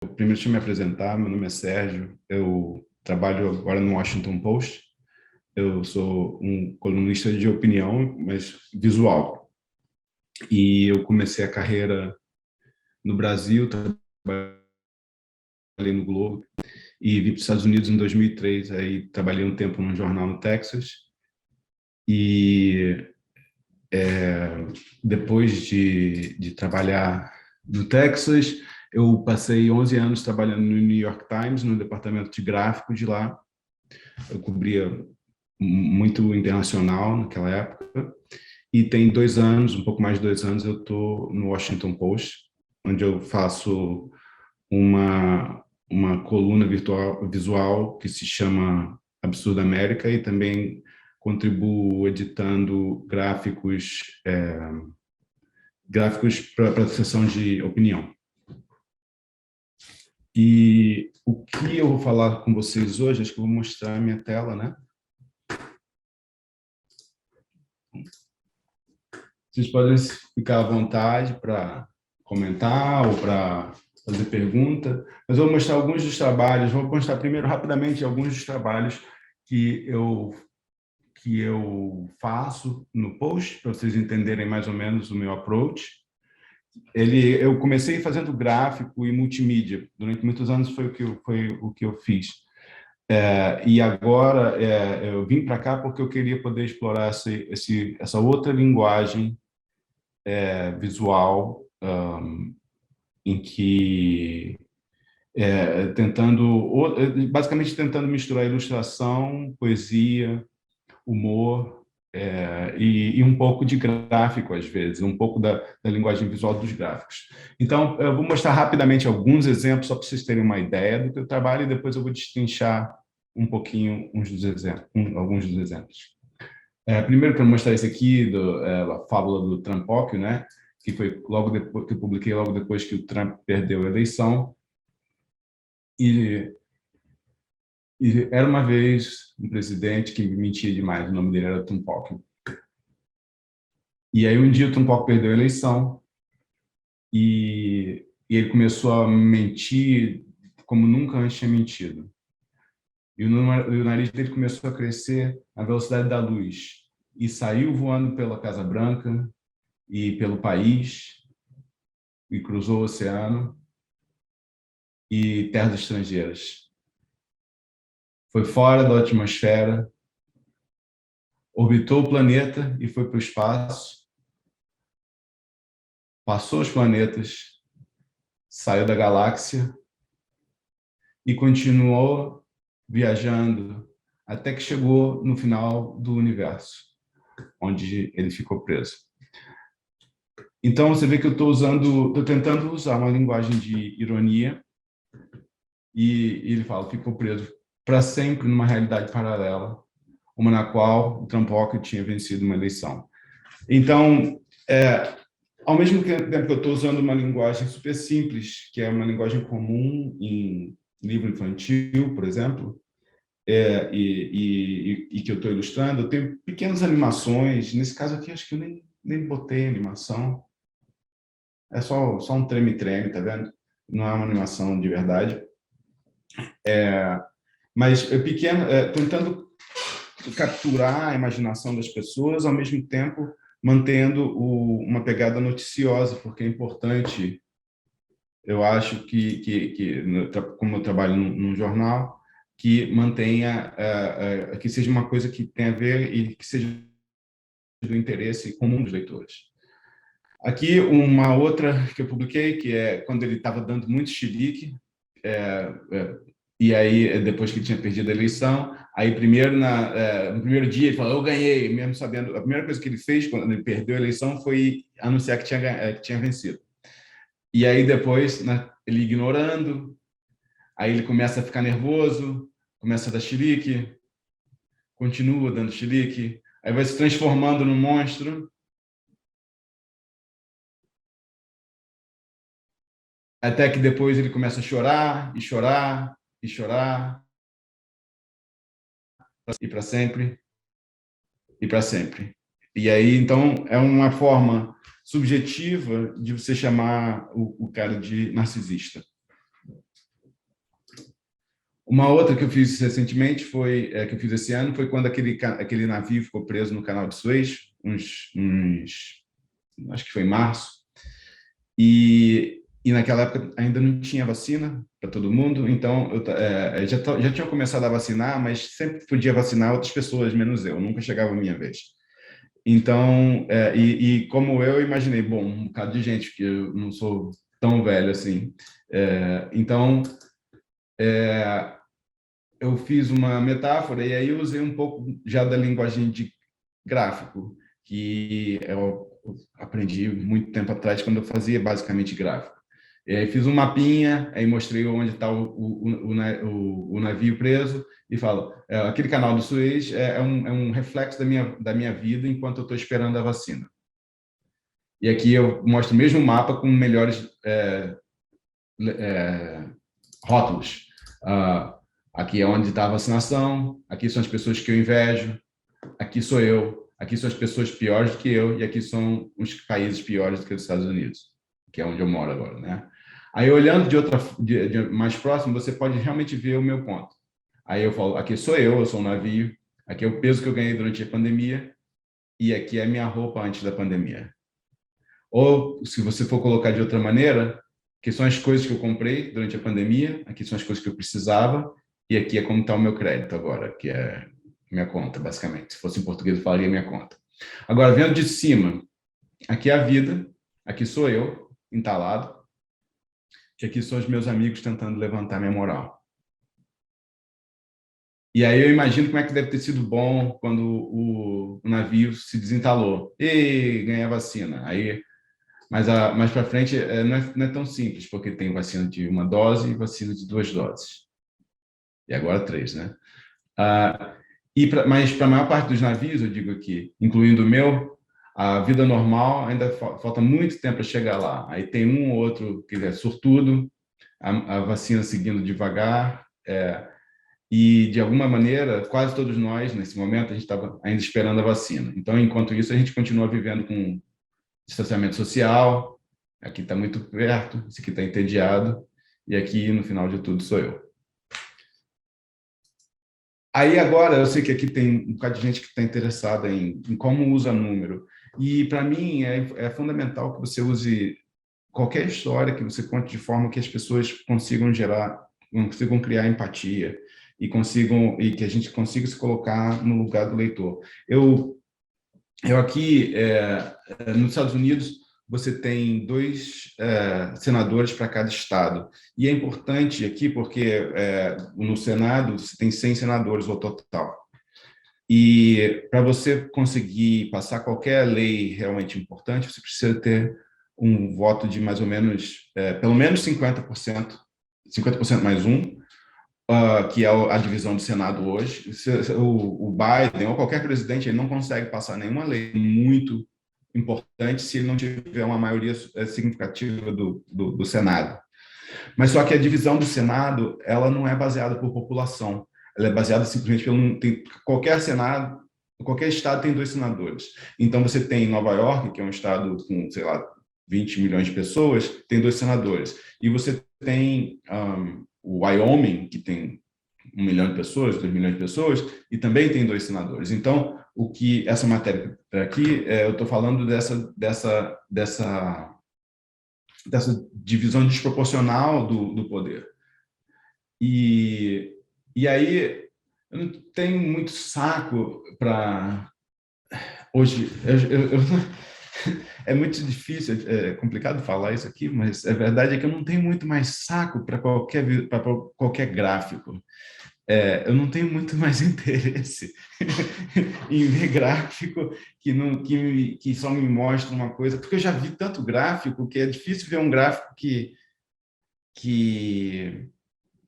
Primeiro, deixa eu me apresentar. Meu nome é Sérgio. Eu trabalho agora no Washington Post. Eu sou um colunista de opinião, mas visual. E eu comecei a carreira no Brasil, trabalhei no Globo e vim para os Estados Unidos em 2003. Aí trabalhei um tempo num jornal no Texas. E depois de trabalhar no Texas, eu passei 11 anos trabalhando no New York Times, no departamento de gráfico de lá. Eu cobria muito internacional naquela época. E tem 2 anos, um pouco mais de 2 anos, eu estou no Washington Post, onde eu faço uma coluna visual que se chama Absurda América e também contribuo editando gráficos para a seção de opinião. E o que eu vou falar com vocês hoje, acho que eu vou mostrar a minha tela, né? Vocês podem ficar à vontade para comentar ou para fazer pergunta, mas eu vou mostrar alguns dos trabalhos, vou mostrar primeiro rapidamente alguns dos trabalhos que eu faço no post, para vocês entenderem mais ou menos o meu approach. Eu comecei fazendo gráfico e multimídia, durante muitos anos foi o que eu fiz. E agora eu vim para cá porque eu queria poder explorar essa outra linguagem visual, em que basicamente tentando misturar ilustração, poesia, humor e um pouco de gráfico às vezes, um pouco da linguagem visual dos gráficos. Então, eu vou mostrar rapidamente alguns exemplos só para vocês terem uma ideia do que eu trabalho e depois eu vou destrinchar um pouquinho alguns dos exemplos. Primeiro, para mostrar esse aqui, a fábula do Trampóquio, né? Que foi logo depois que eu publiquei, logo depois que o Trump perdeu a eleição. E era uma vez um presidente que mentia demais, o nome dele era Trampóquio. E aí um dia o Trampóquio perdeu a eleição e ele começou a mentir como nunca antes tinha mentido. E o nariz dele começou a crescer à velocidade da luz e saiu voando pela Casa Branca e pelo país e cruzou o oceano e terras estrangeiras. Foi fora da atmosfera, orbitou o planeta e foi para o espaço, passou os planetas, saiu da galáxia e continuou viajando até que chegou no final do universo, onde ele ficou preso. Então, você vê que eu estou tentando usar uma linguagem de ironia e ele fala, ficou preso para sempre numa realidade paralela, uma na qual o Trampóquio tinha vencido uma eleição. Então, ao mesmo tempo que eu estou usando uma linguagem super simples, que é uma linguagem comum em livro infantil, por exemplo, e que eu estou ilustrando, eu tenho pequenas animações. Nesse caso aqui, acho que eu nem botei animação. É só um treme-treme, tá vendo? Não é uma animação de verdade. Mas tentando capturar a imaginação das pessoas, ao mesmo tempo mantendo uma pegada noticiosa, porque é importante, eu acho como eu trabalho num jornal, que mantenha, que seja uma coisa que tenha a ver e que seja do interesse comum dos leitores. Aqui, uma outra que eu publiquei, que é quando ele estava dando muito chilique, e aí, depois que ele tinha perdido a eleição, aí primeiro, no primeiro dia, ele falou, eu ganhei, mesmo sabendo, a primeira coisa que ele fez quando ele perdeu a eleição foi anunciar que tinha vencido. E aí depois, né, ele ignorando, aí ele começa a ficar nervoso, começa a dar chilique, continua dando chilique, aí vai se transformando num monstro, até que depois ele começa a chorar, e chorar, e chorar, e para sempre, e para sempre. E aí, então, é uma forma subjetiva de você chamar o cara de narcisista. Uma outra que eu fiz recentemente que eu fiz esse ano, foi quando aquele navio ficou preso no Canal de Suez, acho que foi em março, e naquela época ainda não tinha vacina para todo mundo, então já tinha começado a vacinar, mas sempre podia vacinar outras pessoas, menos eu, nunca chegava a minha vez. Então, como eu imaginei, bom, um bocado de gente, que eu não sou tão velho assim. Então, eu fiz uma metáfora e aí eu usei um pouco já da linguagem de gráfico, que eu aprendi muito tempo atrás quando eu fazia basicamente gráfico. E aí fiz um mapinha, aí mostrei onde está o navio preso e falo, aquele canal do Suez é um reflexo da minha vida enquanto eu estou esperando a vacina. E aqui eu mostro o mesmo mapa com melhores rótulos. Aqui é onde está a vacinação, aqui são as pessoas que eu invejo, aqui sou eu, aqui são as pessoas piores do que eu, e aqui são os países piores do que os Estados Unidos, que é onde eu moro agora, né? Aí, olhando de mais próximo, você pode realmente ver o meu ponto. Aí eu falo, aqui sou eu sou um navio, aqui é o peso que eu ganhei durante a pandemia, e aqui é a minha roupa antes da pandemia. Ou, se você for colocar de outra maneira, que são as coisas que eu comprei durante a pandemia, aqui são as coisas que eu precisava, e aqui é como está o meu crédito agora, que é minha conta, basicamente. Se fosse em português, eu falaria minha conta. Agora, vendo de cima, aqui é a vida, aqui sou eu, entalado, que aqui são os meus amigos tentando levantar minha moral. E aí eu imagino como é que deve ter sido bom quando o navio se desentalou. E ganhei a vacina. Aí mais para frente não é tão simples, porque tem vacina de uma dose e vacina de 2 doses. E agora 3, né? Mas para a maior parte dos navios, eu digo aqui, incluindo o meu, a vida normal ainda falta muito tempo para chegar lá. Aí tem um ou outro que é sortudo, a vacina seguindo devagar, e de alguma maneira, quase todos nós, nesse momento, a gente estava ainda esperando a vacina. Então, enquanto isso, a gente continua vivendo com distanciamento social. Aqui está muito perto, esse aqui está entediado, e aqui, no final de tudo, sou eu. Aí, agora, eu sei que aqui tem um bocado de gente que está interessada em como usa número, e, para mim, é fundamental que você use qualquer história que você conte de forma que as pessoas consigam criar empatia, e que a gente consiga se colocar no lugar do leitor. Eu aqui, nos Estados Unidos, você tem 2 senadores para cada estado. E é importante aqui porque no Senado você tem 100 senadores ao total. E para você conseguir passar qualquer lei realmente importante, você precisa ter um voto de mais ou menos, pelo menos 50%, 50% mais um, que é a divisão do Senado hoje. O Biden ou qualquer presidente, ele não consegue passar nenhuma lei muito importante se ele não tiver uma maioria significativa do Senado. Mas só que a divisão do Senado, ela não é baseada por população, ela é baseada simplesmente qualquer Senado, qualquer estado tem 2 senadores. Então você tem Nova York, que é um estado com, sei lá, 20 milhões de pessoas, tem 2 senadores. E você tem o Wyoming, que tem 1 milhão de pessoas, 2 milhões de pessoas, e também tem 2 senadores. Então, o que essa matéria aqui, eu estou falando dessa divisão desproporcional do poder. E aí, eu não tenho muito saco para... Hoje, é muito difícil, é complicado falar isso aqui, mas a verdade é que eu não tenho muito mais saco para qualquer gráfico. Eu não tenho muito mais interesse em ver gráfico que só me mostra uma coisa, porque eu já vi tanto gráfico que é difícil ver um gráfico que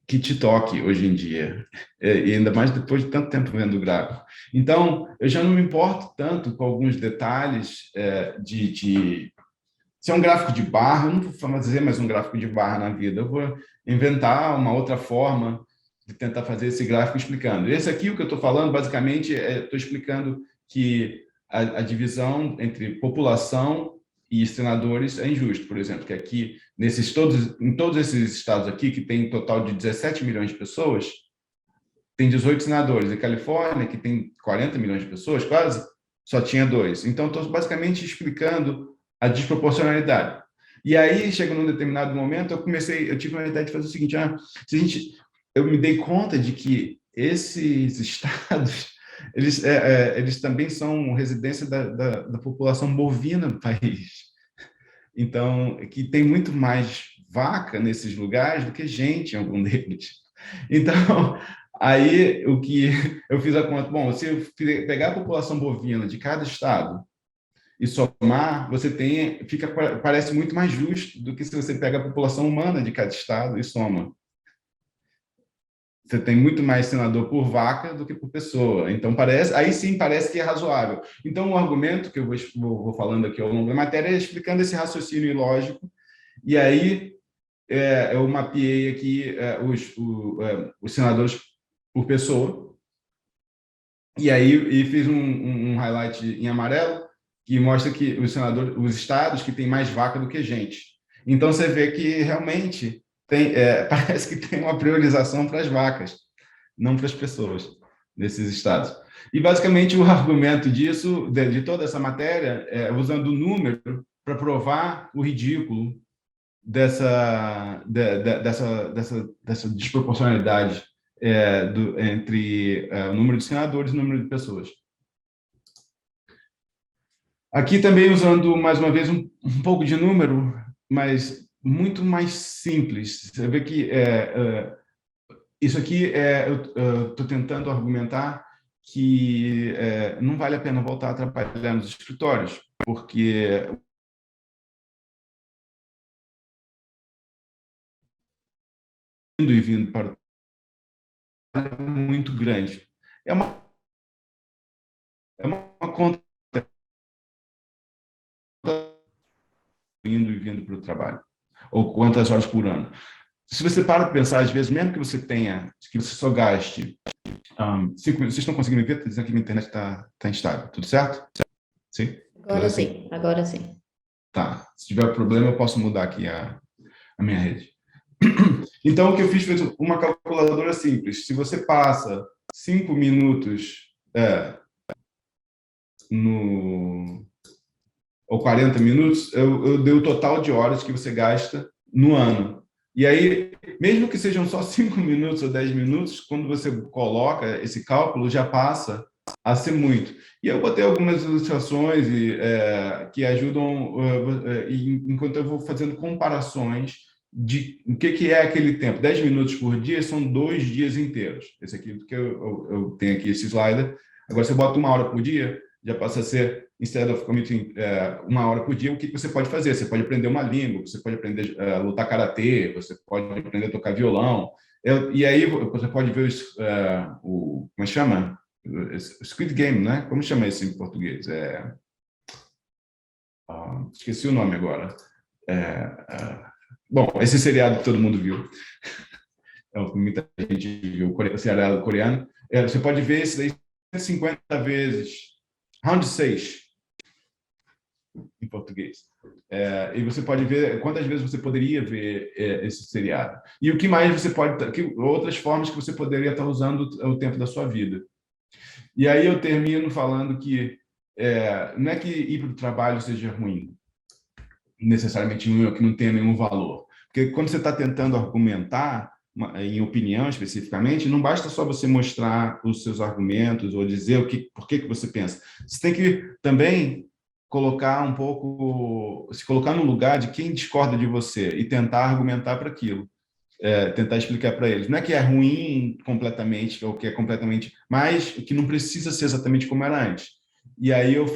te toque hoje em dia, e ainda mais depois de tanto tempo vendo gráfico. Então, eu já não me importo tanto com alguns detalhes se é um gráfico de barra, eu não vou fazer mais um gráfico de barra na vida, eu vou inventar uma outra forma de tentar fazer esse gráfico explicando. Esse aqui, o que eu estou falando, basicamente, estou explicando que a divisão entre população e senadores é injusto, por exemplo, que aqui, em todos esses estados aqui, que tem um total de 17 milhões de pessoas, tem 18 senadores. A Califórnia, que tem 40 milhões de pessoas, quase, só tinha 2. Então, estou basicamente explicando a desproporcionalidade. E aí, chega num determinado momento, eu tive uma ideia de fazer o seguinte, eu me dei conta de que esses estados, eles também são residência da população bovina do país. Então, que tem muito mais vaca nesses lugares do que gente em algum deles. Então, aí o que eu fiz a conta, bom, se eu pegar a população bovina de cada estado e somar, parece muito mais justo do que se você pega a população humana de cada estado e soma. Você tem muito mais senador por vaca do que por pessoa. Então, aí sim parece que é razoável. Então, o argumento que eu vou falando aqui ao longo da matéria é explicando esse raciocínio ilógico. E aí, eu mapeei aqui os senadores por pessoa. E aí fiz um highlight em amarelo que mostra que os estados que têm mais vaca do que gente. Então, você vê que realmente parece que tem uma priorização para as vacas, não para as pessoas, nesses estados. E, basicamente, o argumento disso, de toda essa matéria, usando o número para provar o ridículo dessa desproporcionalidade entre o número de senadores e o número de pessoas. Aqui também usando, mais uma vez, um pouco de número, mas muito mais simples. Você vê que isso aqui eu estou tentando argumentar que não vale a pena voltar a trabalhar nos escritórios, porque indo e vindo para o muito grande. É uma conta indo e vindo para o trabalho, ou quantas horas por ano. Se você para para pensar, às vezes, mesmo que você só gaste 5 minutos, vocês estão conseguindo me ver? Está dizendo que minha internet está instável, tudo certo? Sim? Agora sim. Tá. Se tiver problema, eu posso mudar aqui a minha rede. Então, o que eu fiz foi uma calculadora simples. Se você passa 5 minutos ou 40 minutos, eu dei o total de horas que você gasta no ano. E aí, mesmo que sejam só 5 minutos ou 10 minutos, quando você coloca esse cálculo, já passa a ser muito. E eu botei algumas ilustrações que ajudam, enquanto eu vou fazendo comparações de o que é aquele tempo. 10 minutos por dia são 2 dias inteiros. Esse aqui, que eu tenho aqui esse slider. Agora, você bota 1 hora por dia, já passa a ser, instead of committing 1 hora por dia, o que você pode fazer? Você pode aprender uma língua, você pode aprender a lutar karatê, você pode aprender a tocar violão, e aí você pode ver como é que chama? Squid Game, né? Como chama isso em português? Esqueci o nome agora. Bom, esse seriado que todo mundo viu. Muita gente viu, o seriado coreano. Você pode ver esse daí 150 vezes. Round 6, em português. E você pode ver quantas vezes você poderia ver esse seriado. E o que mais você pode... outras formas que você poderia estar usando o tempo da sua vida. E aí eu termino falando que não é que ir para o trabalho seja ruim, necessariamente que não tenha nenhum valor. Porque quando você está tentando argumentar, em opinião especificamente, não basta só você mostrar os seus argumentos ou dizer por que você pensa. Você tem que também se colocar no lugar de quem discorda de você e tentar argumentar para aquilo, tentar explicar para eles. Não é que é ruim completamente ou que é completamente, mas que não precisa ser exatamente como era antes. E aí eu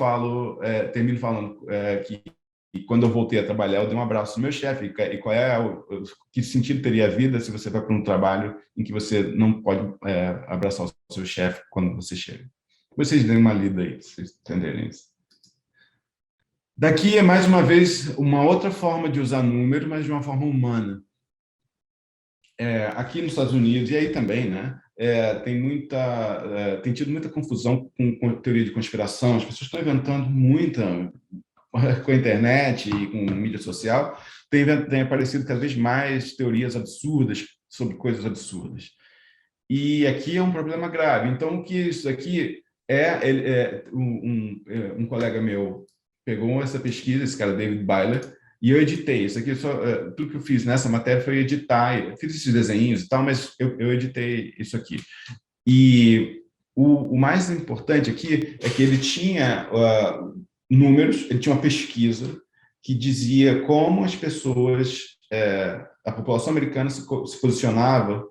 termino falando que quando eu voltei a trabalhar, eu dei um abraço no meu chefe. E qual que sentido teria a vida se você vai para um trabalho em que você não pode abraçar o seu chefe quando você chega? Vocês deem uma lida aí, para vocês entenderem isso. Daqui é, mais uma vez, uma outra forma de usar número, mas de uma forma humana. Aqui nos Estados Unidos, e aí também, né? Tem tido muita confusão com teoria de conspiração. As pessoas estão inventando muita com a internet e com mídia social, tem aparecido cada vez mais teorias absurdas sobre coisas absurdas. E aqui é um problema grave. Então, o que isso aqui um colega meu pegou essa pesquisa, esse cara David Byler, e eu editei. Isso aqui tudo que eu fiz nessa matéria foi editar. Eu fiz esses desenhos e tal, mas eu editei isso aqui. E o mais importante aqui é que ele tinha números, ele tinha uma pesquisa que dizia como as pessoas, a população americana se posicionava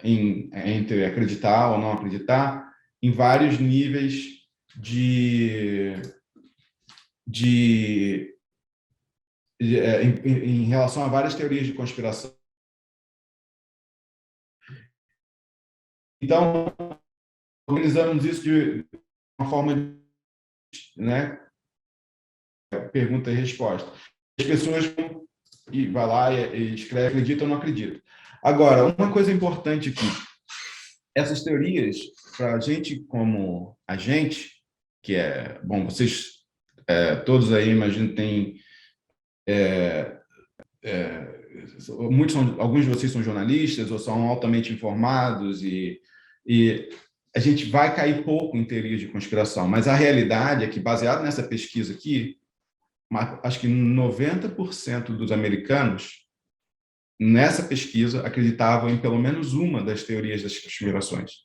entre acreditar ou não acreditar em vários níveis de, de, em relação a várias teorias de conspiração. Então, organizamos isso de uma forma, né, pergunta e resposta. As pessoas e vai lá e escreve acredita ou não acredita. Agora, uma coisa importante aqui, essas teorias, para a gente como agente, que é, bom, vocês todos aí, imagino, têm alguns de vocês são jornalistas ou são altamente informados e a gente vai cair pouco em teorias de conspiração, mas a realidade é que, baseado nessa pesquisa aqui, acho que 90% dos americanos, nessa pesquisa, acreditavam em pelo menos uma das teorias das conspirações.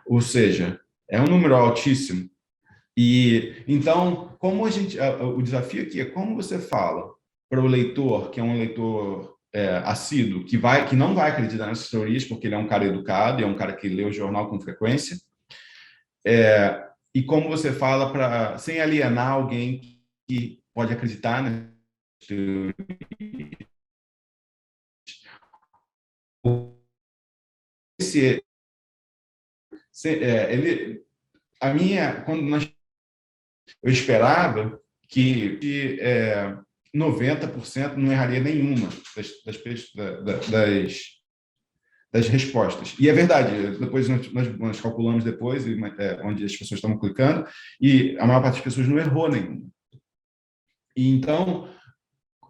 Ou seja, é um número altíssimo. E então, o desafio aqui é como você fala para o leitor, que é um leitor assíduo, que não vai acreditar nessas teorias, porque ele é um cara educado, é um cara que lê o jornal com frequência, e como você fala para sem alienar alguém que pode acreditar nessas teorias. Esse, ele, a minha, quando nós, eu esperava que 90% não erraria nenhuma das, das respostas. E é verdade, depois nós calculamos depois, onde as pessoas estavam clicando, e a maior parte das pessoas não errou nenhuma. E então,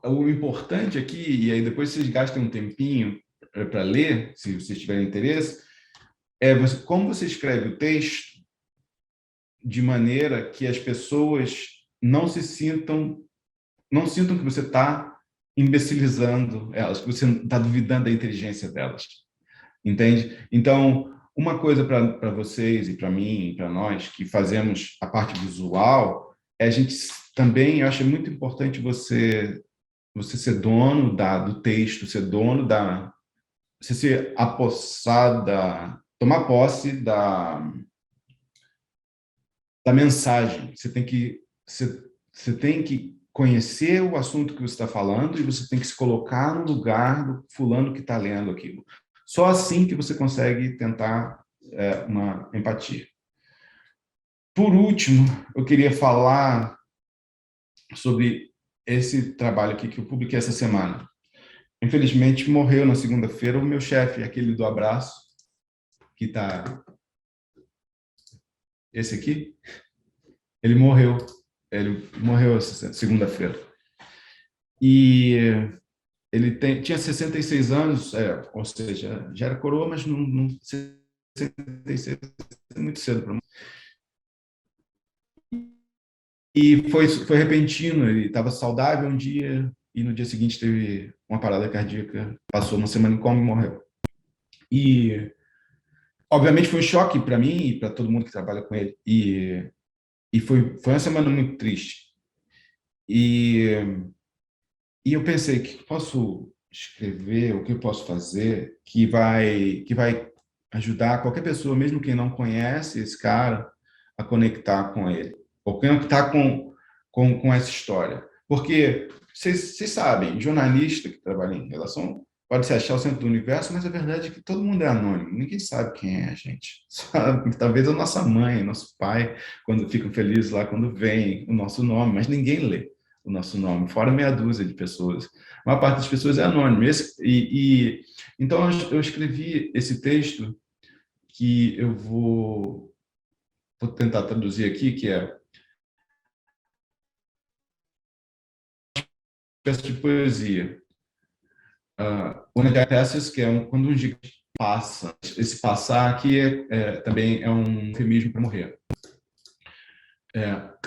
o importante aqui, e aí depois vocês gastem um tempinho para ler, se vocês tiverem interesse, como você escreve o texto de maneira que as pessoas não sintam que você está imbecilizando elas, que você está duvidando da inteligência delas, entende? Então, uma coisa para vocês e para mim, e para nós, que fazemos a parte visual, a gente também, eu acho muito importante você ser dono do texto, ser dono você ser apossada, tomar posse da mensagem. Você tem que conhecer o assunto que você está falando e você tem que se colocar no lugar do fulano que está lendo aquilo. Só assim que você consegue tentar uma empatia. Por último, eu queria falar sobre esse trabalho aqui que eu publiquei essa semana. Infelizmente, morreu na segunda-feira o meu chefe, aquele do abraço, que está... Esse aqui, ele morreu. Ele morreu essa segunda-feira. E ele tinha 66 anos, ou seja, já era coroa, mas não 66 é muito cedo para mim. E foi repentino, ele estava saudável um dia e no dia seguinte teve uma parada cardíaca, passou uma semana em coma e morreu. E, obviamente, foi um choque para mim e para todo mundo que trabalha com ele. E foi uma semana muito triste. E E eu pensei, o que eu posso escrever, o que eu posso fazer que vai ajudar qualquer pessoa, mesmo quem não conhece esse cara, a conectar com ele, ou conectar com essa história. Porque vocês sabem, jornalista que trabalha em relação pode se achar o centro do universo, mas a verdade é que todo mundo é anônimo, ninguém sabe quem é a gente. Sabe? Talvez a nossa mãe, nosso pai, quando ficam felizes lá, quando vem o nosso nome, mas ninguém lê o nosso nome, fora meia dúzia de pessoas. A maior parte das pessoas é anônima. Então, eu escrevi esse texto que eu vou tentar traduzir aqui, que é peça de poesia. One Passes, que é quando um gigante passa. Esse passar aqui também é um eufemismo para morrer.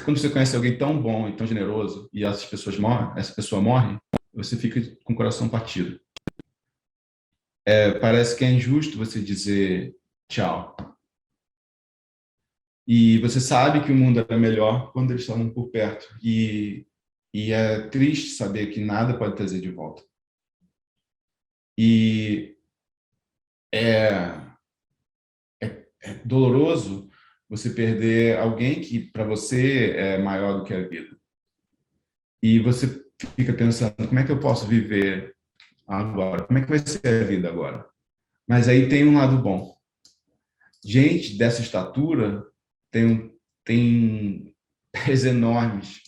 Quando você conhece alguém tão bom e tão generoso e essa pessoa morre, você fica com o coração partido. Parece que é injusto você dizer tchau. E você sabe que o mundo era melhor quando eles estavam por perto. E é triste saber que nada pode trazer de volta. E é doloroso você perder alguém que para você é maior do que a vida. E você fica pensando, como é que eu posso viver agora? Como é que vai ser a vida agora? Mas aí tem um lado bom. Gente dessa estatura tem pés enormes.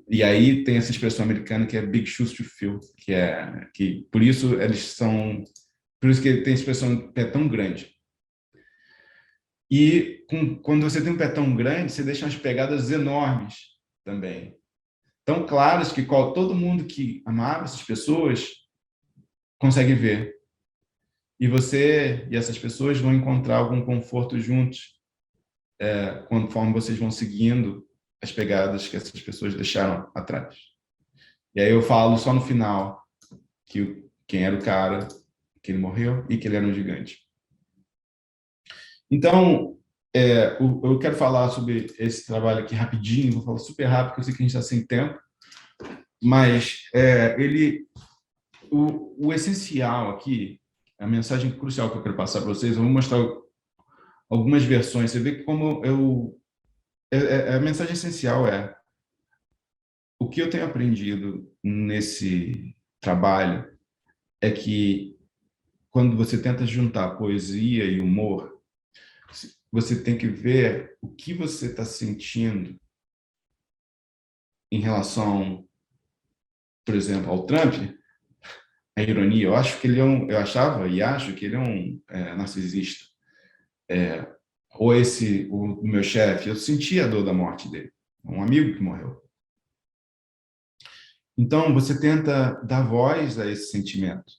E aí tem essa expressão americana que é big shoes to fill, que por isso que tem a expressão pé tão grande. E quando você tem um pé tão grande, você deixa umas pegadas enormes também. Tão claras que todo mundo que amava essas pessoas consegue ver. E você e essas pessoas vão encontrar algum conforto juntos, conforme vocês vão seguindo as pegadas que essas pessoas deixaram atrás. E aí eu falo só no final quem era o cara, que ele morreu e que ele era um gigante. Então, eu quero falar sobre esse trabalho aqui rapidinho, vou falar super rápido, porque eu sei que a gente está sem tempo, mas o essencial aqui, a mensagem crucial que eu quero passar para vocês, eu vou mostrar algumas versões, você vê como a mensagem essencial o que eu tenho aprendido nesse trabalho é que quando você tenta juntar poesia e humor, você tem que ver o que você está sentindo em relação, por exemplo, ao Trump, a ironia. Eu acho que eu achava e acho que ele é um narcisista. Ou o meu chefe, eu senti a dor da morte dele, um amigo que morreu. Então, você tenta dar voz a esse sentimento.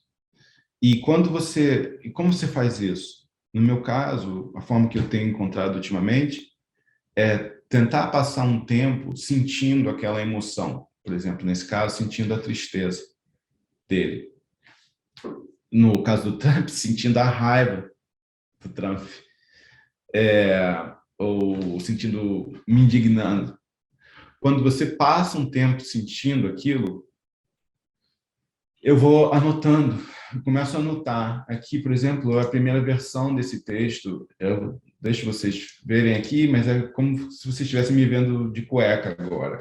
E como você faz isso? No meu caso, a forma que eu tenho encontrado ultimamente é tentar passar um tempo sentindo aquela emoção. Por exemplo, nesse caso, sentindo a tristeza dele. No caso do Trump, sentindo a raiva do Trump. Ou me indignando. Quando você passa um tempo sentindo aquilo, eu vou anotando, eu começo a anotar. Aqui, por exemplo, a primeira versão desse texto, eu deixo vocês verem aqui, mas é como se vocês estivessem me vendo de cueca agora,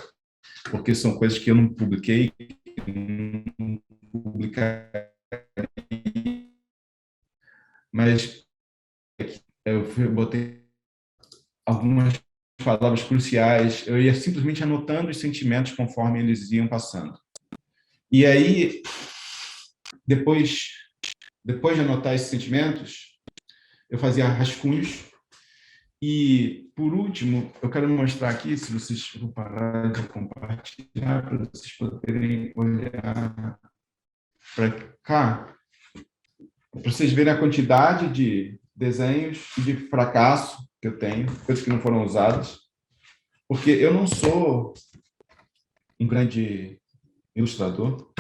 porque são coisas que eu não publiquei, não publicar, mas eu botei algumas palavras cruciais, eu ia simplesmente anotando os sentimentos conforme eles iam passando. E aí, depois de anotar esses sentimentos, eu fazia rascunhos. E, por último, eu quero mostrar aqui, se vocês vão parar de compartilhar, para vocês poderem olhar para cá, para vocês verem a quantidade de desenhos e de fracasso que eu tenho, coisas que não foram usadas, porque eu não sou um grande ilustrador,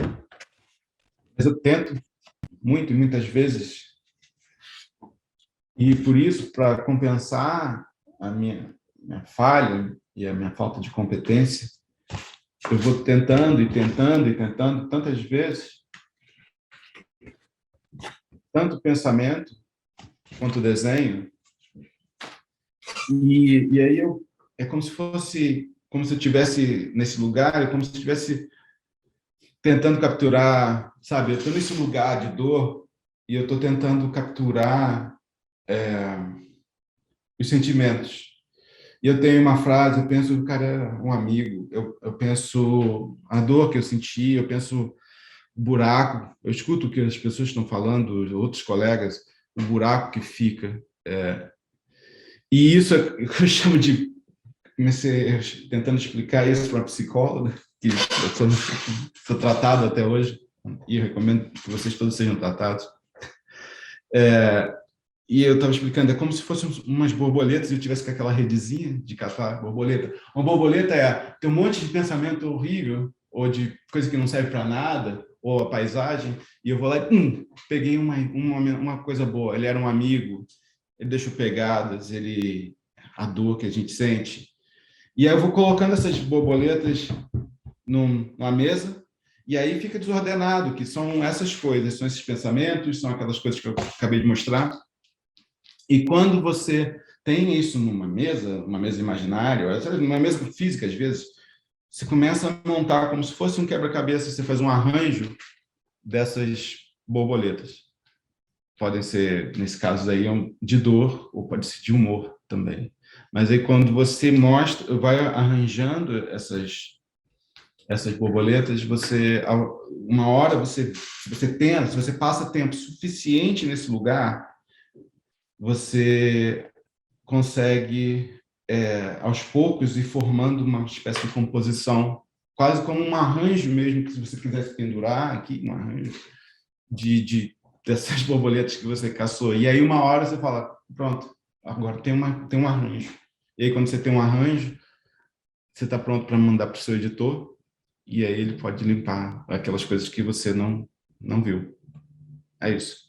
mas eu tento muito e muitas vezes. E por isso, para compensar a minha falha e a minha falta de competência, eu vou tentando e tentando e tentando tantas vezes, tanto pensamento quanto desenho, e aí é como se eu estivesse nesse lugar, é como se eu estivesse tentando capturar, sabe, eu estou nesse lugar de dor e eu estou tentando capturar os sentimentos. E eu tenho uma frase, eu penso, o cara é um amigo, eu penso a dor que eu senti, eu penso o buraco, eu escuto o que as pessoas estão falando, outros colegas, o buraco que fica. E isso eu chamo de... Comecei tentando explicar isso para uma psicóloga, que eu sou tratado até hoje, e eu recomendo que vocês todos sejam tratados. E eu estava explicando, é como se fossem umas borboletas e eu tivesse com aquela redezinha de catar borboleta. Uma borboleta tem um monte de pensamento horrível, ou de coisa que não serve para nada, ou a paisagem, e eu vou lá e peguei uma coisa boa. Ele era um amigo, ele deixou pegadas, a dor que a gente sente. E aí eu vou colocando essas borboletas numa mesa, e aí fica desordenado, que são essas coisas, são esses pensamentos, são aquelas coisas que eu acabei de mostrar. E quando você tem isso numa mesa, uma mesa imaginária, uma mesa física, às vezes, você começa a montar como se fosse um quebra-cabeça, você faz um arranjo dessas borboletas. Podem ser, nesse caso aí, de dor, ou pode ser de humor também. Mas aí quando você vai arranjando essas borboletas, uma hora se você passa tempo suficiente nesse lugar, você consegue, aos poucos, ir formando uma espécie de composição, quase como um arranjo mesmo, que se você quisesse pendurar aqui, um arranjo dessas borboletas que você caçou. E aí, uma hora, você fala, pronto, agora tem um arranjo. E aí, quando você tem um arranjo, você está pronto para mandar para o seu editor, e aí ele pode limpar aquelas coisas que você não viu. É isso.